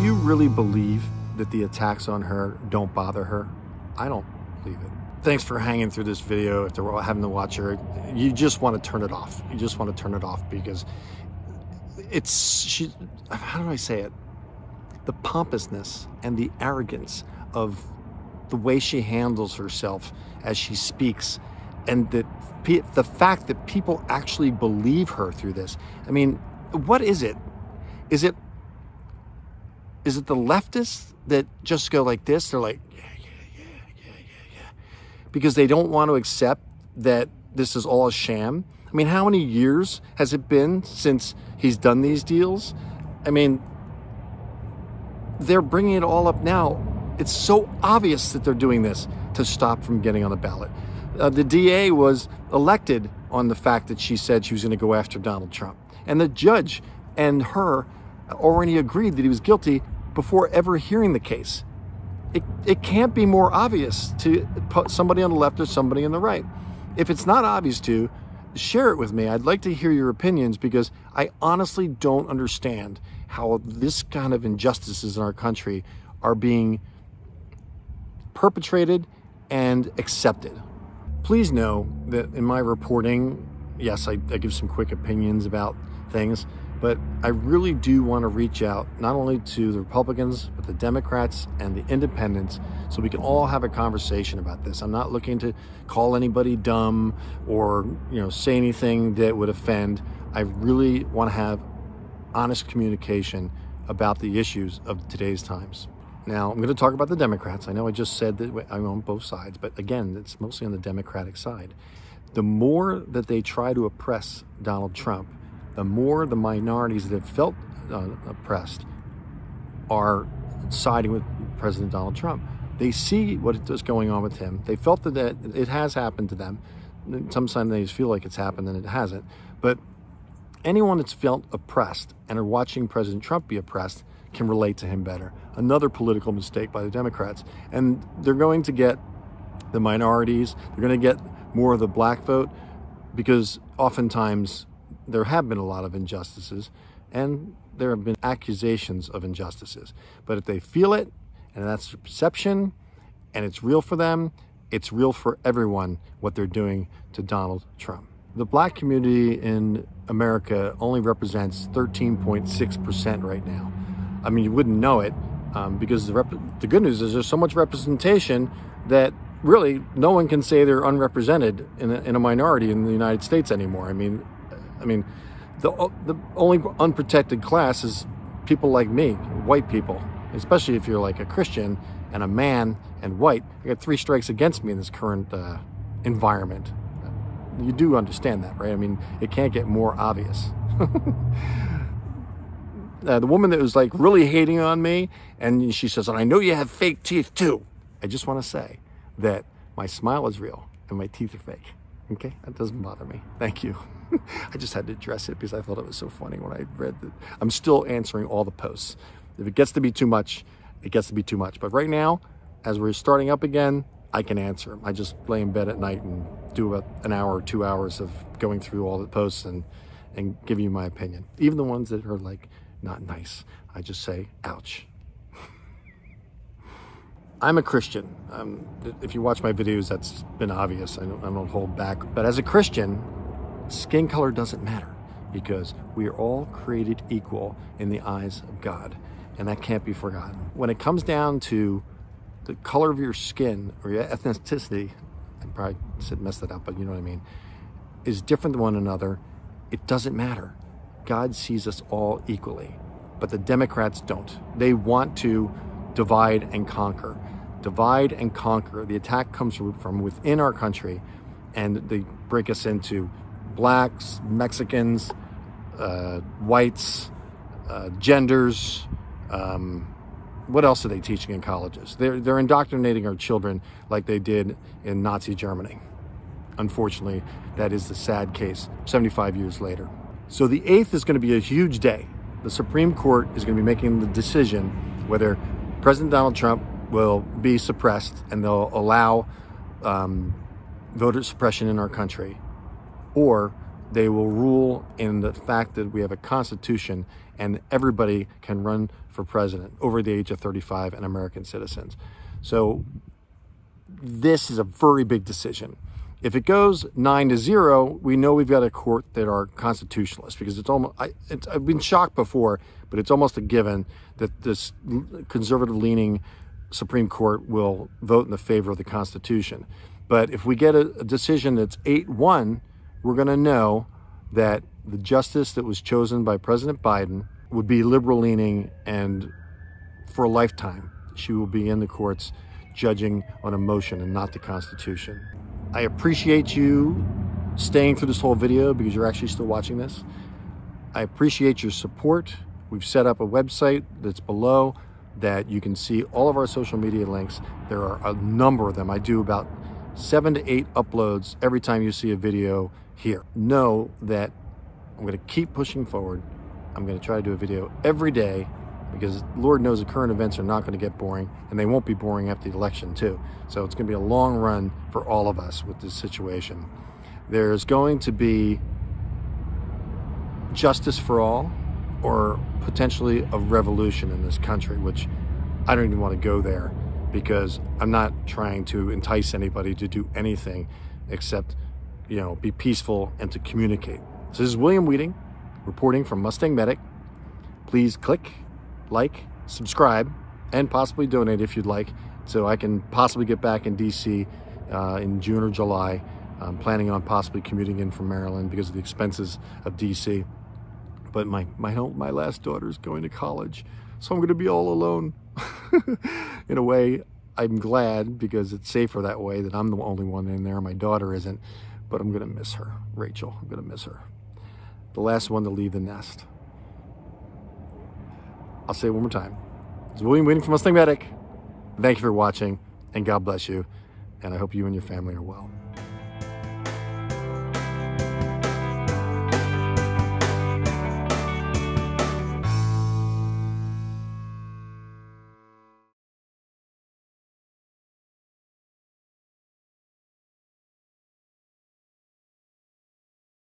Do you really believe that the attacks on her don't bother her? I don't believe it. Thanks for hanging through this video. If they're having to watch her, you just want to turn it off. You just want to turn it off because how do I say it? The pompousness and the arrogance of the way she handles herself as she speaks, and the fact that people actually believe her through this. I mean, what is it? Is it the leftists that just go like this? They're like, yeah, because they don't want to accept that this is all a sham. I mean, how many years has it been since he's done these deals? I mean, they're bringing it all up now. It's so obvious that they're doing this to stop from getting on the ballot. The DA was elected on the fact that she said she was going to go after Donald Trump. And the judge and her already agreed that he was guilty before ever hearing the case. It can't be more obvious to put somebody on the left or somebody on the right. If it's not obvious to, share it with me. I'd like to hear your opinions, because I honestly don't understand how this kind of injustices in our country are being perpetrated and accepted. Please know that in my reporting, yes, I give some quick opinions about things, but I really do want to reach out not only to the Republicans, but the Democrats and the independents, so we can all have a conversation about this. I'm not looking to call anybody dumb or, say anything that would offend. I really want to have honest communication about the issues of today's times. Now, I'm going to talk about the Democrats. I know I just said that I'm on both sides, but again, it's mostly on the Democratic side. The more that they try to oppress Donald Trump, the more the minorities that have felt oppressed are siding with President Donald Trump. They see what is going on with him. They felt that it has happened to them. Sometimes they feel like it's happened and it hasn't. But anyone that's felt oppressed and are watching President Trump be oppressed can relate to him better. Another political mistake by the Democrats. And they're going to get the minorities, they're going to get more of the black vote, because oftentimes there have been a lot of injustices and there have been accusations of injustices. But if they feel it, and that's the perception, and it's real for them, it's real for everyone what they're doing to Donald Trump. The black community in America only represents 13.6% right now. I mean, you wouldn't know it because the good news is there's so much representation that really no one can say they're unrepresented in a minority in the United States anymore. I mean, the only unprotected class is people like me, white people, especially if you're like a Christian and a man and white. I got 3 strikes against me in this current environment. You do understand that, right? I mean, it can't get more obvious. The woman that was like really hating on me, and she says, and I know you have fake teeth too. I just want to say that my smile is real and my teeth are fake. Okay, that doesn't bother me. Thank you. I just had to address it because I thought it was so funny when I read that. I'm still answering all the posts. If it gets to be too much, it gets to be too much. But right now, as we're starting up again, I can answer them. I just lay in bed at night and do about an hour or 2 hours of going through all the posts and give you my opinion. Even the ones that are like not nice. I just say, ouch. I'm a Christian. If you watch my videos, that's been obvious. I don't hold back. But as a Christian, skin color doesn't matter, because we are all created equal in the eyes of God, and that can't be forgotten. When it comes down to the color of your skin or your ethnicity, I probably messed that up, but you know what I mean, is different than one another, it doesn't matter. God sees us all equally, but the Democrats don't. They want to divide and conquer. Divide and conquer. The attack comes from within our country, and they break us into blacks, Mexicans, whites, genders. What else are they teaching in colleges? They're indoctrinating our children like they did in Nazi Germany. Unfortunately, that is the sad case 75 years later. So the 8th is going to be a huge day. The Supreme Court is going to be making the decision whether President Donald Trump will be suppressed and they'll allow voter suppression in our country, or they will rule in the fact that we have a constitution and everybody can run for president over the age of 35 and American citizens. So this is a very big decision. If it goes 9-0, we know we've got a court that are constitutionalists, because it's almost, I've been shocked before, but it's almost a given that this conservative-leaning Supreme Court will vote in the favor of the Constitution. But if we get a decision that's 8-1, we're going to know that the justice that was chosen by President Biden would be liberal-leaning, and for a lifetime, she will be in the courts judging on emotion and not the Constitution. I appreciate you staying through this whole video because you're actually still watching this. I appreciate your support. We've set up a website that's below that you can see all of our social media links. There are a number of them. I do about 7 to 8 uploads every time you see a video here. Know that I'm going to keep pushing forward. I'm going to try to do a video every day, because Lord knows the current events are not going to get boring, and they won't be boring after the election too. So it's going to be a long run for all of us with this situation. There's going to be justice for all, or potentially a revolution in this country, which I don't even want to go there, because I'm not trying to entice anybody to do anything except, you know, be peaceful and to communicate. So this is William Wheating reporting from Mustang Medic. Please click, like, subscribe, and possibly donate if you'd like, so I can possibly get back in DC in June or July. I'm planning on possibly commuting in from Maryland because of the expenses of DC. But my last daughter's going to college, so I'm going to be all alone. In a way, I'm glad, because it's safer that way, that I'm the only one in there. My daughter isn't, but I'm going to miss her. Rachel, I'm going to miss her. The last one to leave the nest. I'll say it one more time. It's William Wheating from MustangMedic. Thank you for watching, and God bless you. And I hope you and your family are well.